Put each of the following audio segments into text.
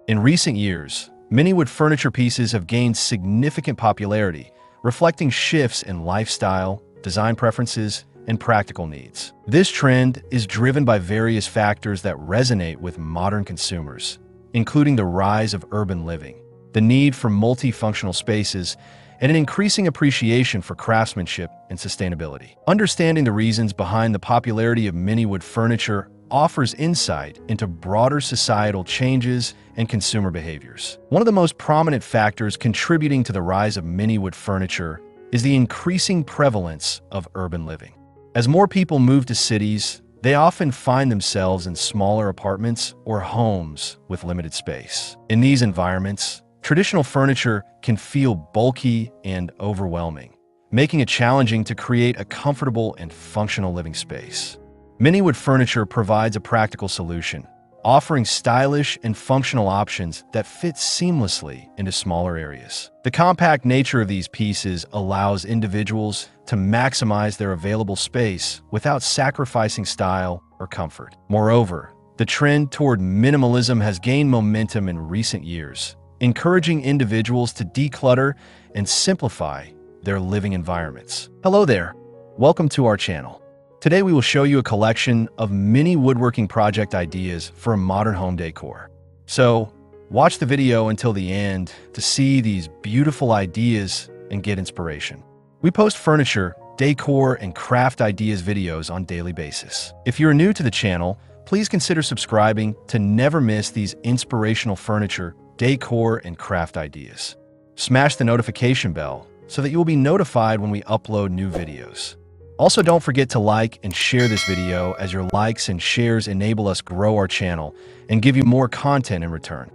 In recent years, miniwood furniture pieces have gained significant popularity, reflecting shifts in lifestyle, design preferences, and practical needs. This trend is driven by various factors that resonate with modern consumers, including the rise of urban living, the need for multifunctional spaces, and an increasing appreciation for craftsmanship and sustainability. Understanding the reasons behind the popularity of miniwood furniture offers insight into broader societal changes and consumer behaviors. One of the most prominent factors contributing to the rise of miniwood furniture is the increasing prevalence of urban living. As more people move to cities, they often find themselves in smaller apartments or homes with limited space. In these environments, traditional furniture can feel bulky and overwhelming, making it challenging to create a comfortable and functional living space. Miniwood furniture provides a practical solution, offering stylish and functional options that fit seamlessly into smaller areas. The compact nature of these pieces allows individuals to maximize their available space without sacrificing style or comfort. Moreover, the trend toward minimalism has gained momentum in recent years, encouraging individuals to declutter and simplify their living environments. Hello there, welcome to our channel. Today we will show you a collection of mini woodworking project ideas for a modern home decor. So, watch the video until the end to see these beautiful ideas and get inspiration. We post furniture, decor, and craft ideas videos on a daily basis. If you're new to the channel, please consider subscribing to never miss these inspirational furniture, decor, and craft ideas. Smash the notification bell so that you will be notified when we upload new videos. Also, don't forget to like and share this video, as your likes and shares enable us grow our channel and give you more content in return.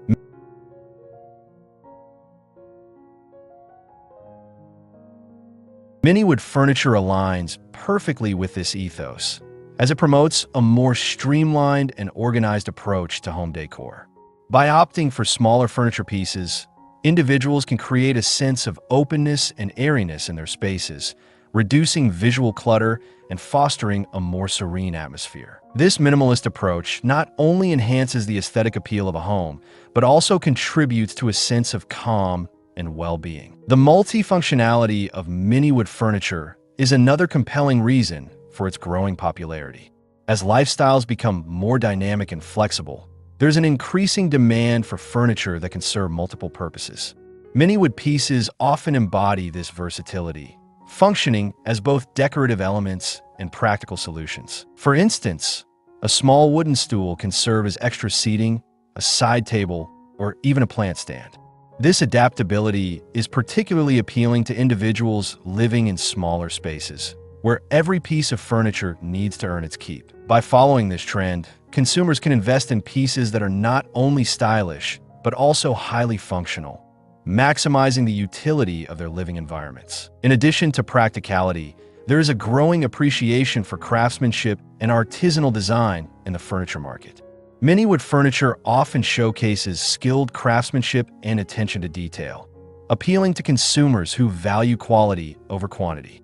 Miniwood furniture aligns perfectly with this ethos, as it promotes a more streamlined and organized approach to home decor. By opting for smaller furniture pieces, individuals can create a sense of openness and airiness in their spaces, reducing visual clutter and fostering a more serene atmosphere. This minimalist approach not only enhances the aesthetic appeal of a home, but also contributes to a sense of calm and well-being. The multifunctionality of miniwood furniture is another compelling reason for its growing popularity. As lifestyles become more dynamic and flexible, there's an increasing demand for furniture that can serve multiple purposes. Miniwood pieces often embody this versatility, functioning as both decorative elements and practical solutions. For instance, a small wooden stool can serve as extra seating, a side table, or even a plant stand. This adaptability is particularly appealing to individuals living in smaller spaces, where every piece of furniture needs to earn its keep. By following this trend, consumers can invest in pieces that are not only stylish, but also highly functional, maximizing the utility of their living environments. In addition to practicality, there is a growing appreciation for craftsmanship and artisanal design in the furniture market. Miniwood furniture often showcases skilled craftsmanship and attention to detail, appealing to consumers who value quality over quantity.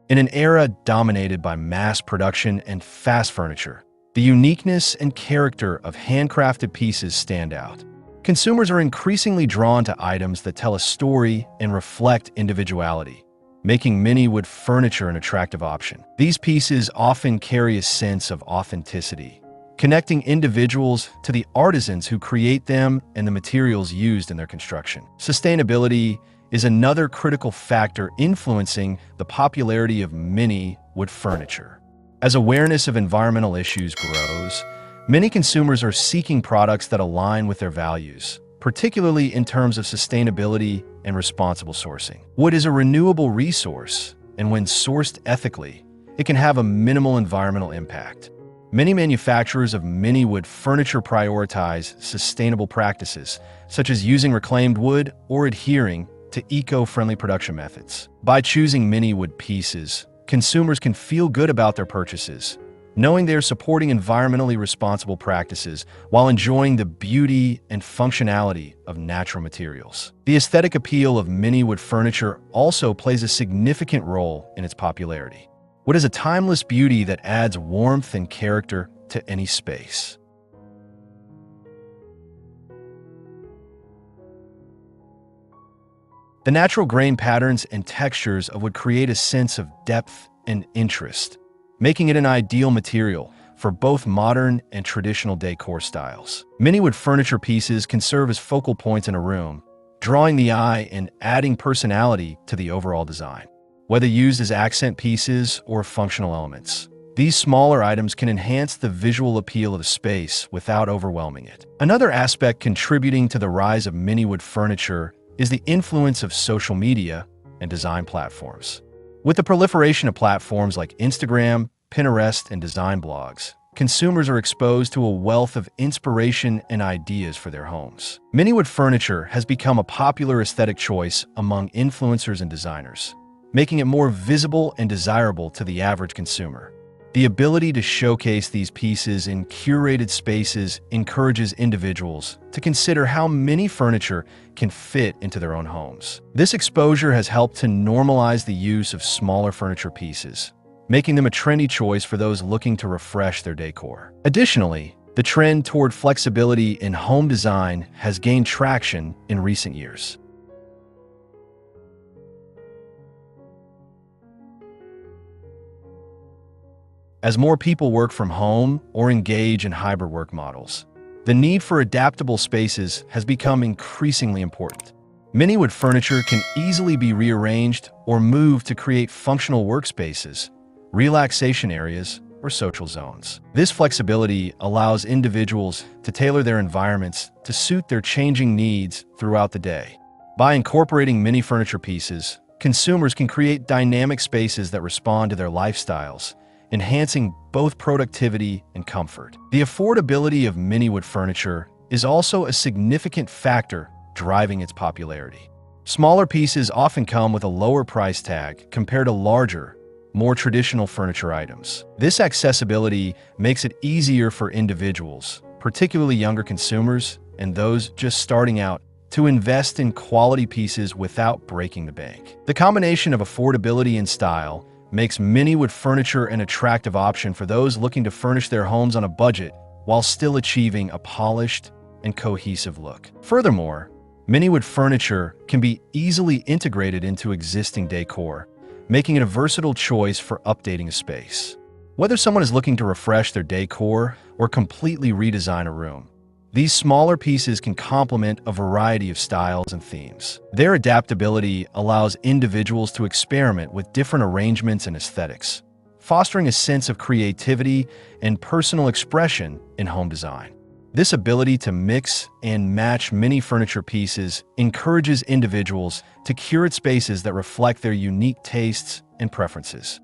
In an era dominated by mass production and fast furniture, the uniqueness and character of handcrafted pieces stand out. Consumers are increasingly drawn to items that tell a story and reflect individuality, making miniwood furniture an attractive option. These pieces often carry a sense of authenticity, connecting individuals to the artisans who create them and the materials used in their construction. Sustainability is another critical factor influencing the popularity of miniwood furniture. As awareness of environmental issues grows, many consumers are seeking products that align with their values, particularly in terms of sustainability and responsible sourcing. Wood is a renewable resource, and when sourced ethically, it can have a minimal environmental impact. Many manufacturers of miniwood furniture prioritize sustainable practices, such as using reclaimed wood or adhering to eco-friendly production methods. By choosing miniwood pieces, consumers can feel good about their purchases, knowing they are supporting environmentally responsible practices while enjoying the beauty and functionality of natural materials. The aesthetic appeal of miniwood furniture also plays a significant role in its popularity. Wood is a timeless beauty that adds warmth and character to any space. The natural grain patterns and textures of wood create a sense of depth and interest, making it an ideal material for both modern and traditional decor styles. Miniwood furniture pieces can serve as focal points in a room, drawing the eye and adding personality to the overall design. Whether used as accent pieces or functional elements, these smaller items can enhance the visual appeal of the space without overwhelming it. Another aspect contributing to the rise of miniwood furniture is the influence of social media and design platforms. With the proliferation of platforms like Instagram, Pinterest, and design blogs, consumers are exposed to a wealth of inspiration and ideas for their homes. Miniwood furniture has become a popular aesthetic choice among influencers and designers, making it more visible and desirable to the average consumer. The ability to showcase these pieces in curated spaces encourages individuals to consider how mini furniture can fit into their own homes. This exposure has helped to normalize the use of smaller furniture pieces, making them a trendy choice for those looking to refresh their decor. Additionally, the trend toward flexibility in home design has gained traction in recent years. As more people work from home or engage in hybrid work models, the need for adaptable spaces has become increasingly important. Miniwood furniture can easily be rearranged or moved to create functional workspaces, relaxation areas, or social zones. This flexibility allows individuals to tailor their environments to suit their changing needs throughout the day. By incorporating mini furniture pieces, consumers can create dynamic spaces that respond to their lifestyles, enhancing both productivity and comfort. The affordability of miniwood furniture is also a significant factor driving its popularity. Smaller pieces often come with a lower price tag compared to larger, more traditional furniture items. This accessibility makes it easier for individuals, particularly younger consumers and those just starting out, to invest in quality pieces without breaking the bank. The combination of affordability and style makes miniwood furniture an attractive option for those looking to furnish their homes on a budget while still achieving a polished and cohesive look. Furthermore, miniwood furniture can be easily integrated into existing decor, making it a versatile choice for updating a space. Whether someone is looking to refresh their decor or completely redesign a room, these smaller pieces can complement a variety of styles and themes. Their adaptability allows individuals to experiment with different arrangements and aesthetics, fostering a sense of creativity and personal expression in home design. This ability to mix and match mini furniture pieces encourages individuals to curate spaces that reflect their unique tastes and preferences.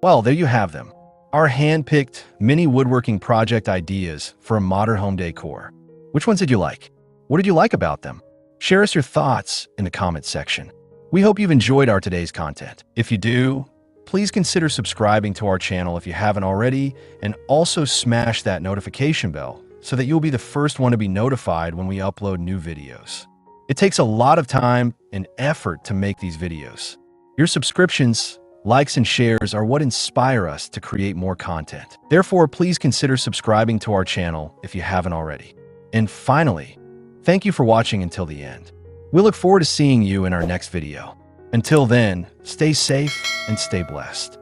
Well, there you have them, our hand-picked mini woodworking project ideas for a modern home decor. Which ones did you like? What did you like about them? Share us your thoughts in the comments section. We hope you've enjoyed our today's content. If you do, please consider subscribing to our channel if you haven't already, and also smash that notification bell so that you'll be the first one to be notified when we upload new videos. It takes a lot of time and effort to make these videos. Your subscriptions, likes, and shares are what inspire us to create more content. Therefore, please consider subscribing to our channel if you haven't already. And finally, thank you for watching until the end. We look forward to seeing you in our next video. Until then, stay safe and stay blessed.